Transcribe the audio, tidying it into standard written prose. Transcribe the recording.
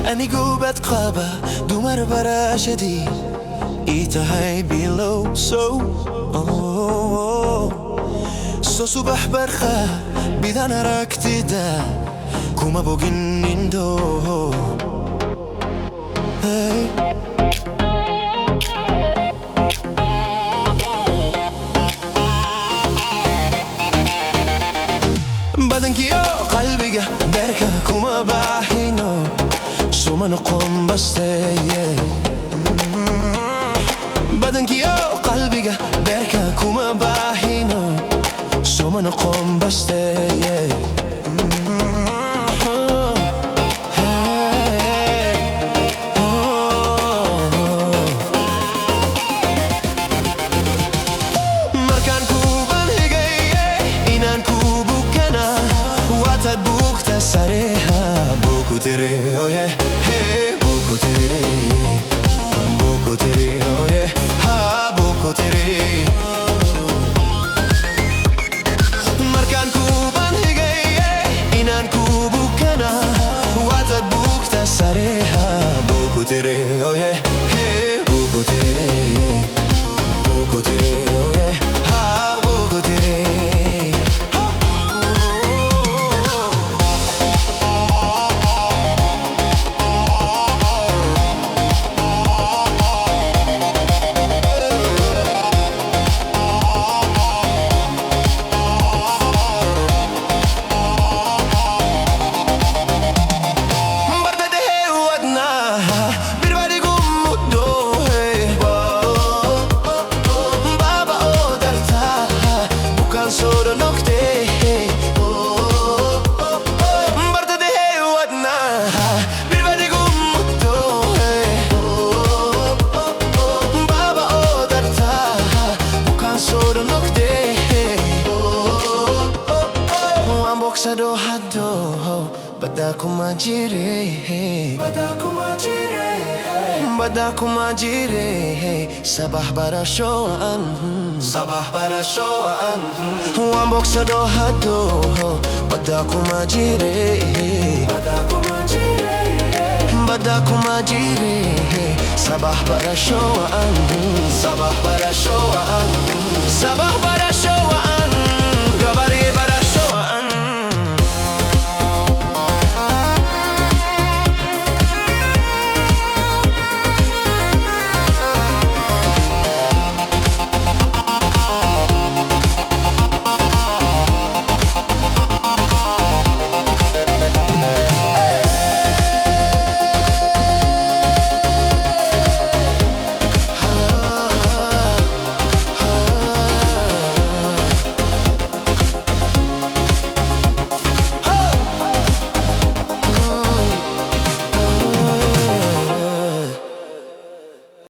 Ani gubat qaba dumar barashadi itahay below so subax barqa bidan araktida kuma bogin indo hey. Badankiyo qalbiga beerka kuma baahino suma noqon baste badankiyo qalbiga beerka kuma baahino suma noqon baste markaan kuban higaye inaan ku bukana waatad bugta sareha buku tere oh yeah hey buku tere oh yeah ha buku tere markaan kuban higaye inaan ku bukana waatad bugta sareha buku tere oh yeah hey buku tere oh yeah ha buku tere Boxado hado bada kuma jire sabah bara showan wan boxado hado bada kuma jire sabah bara showan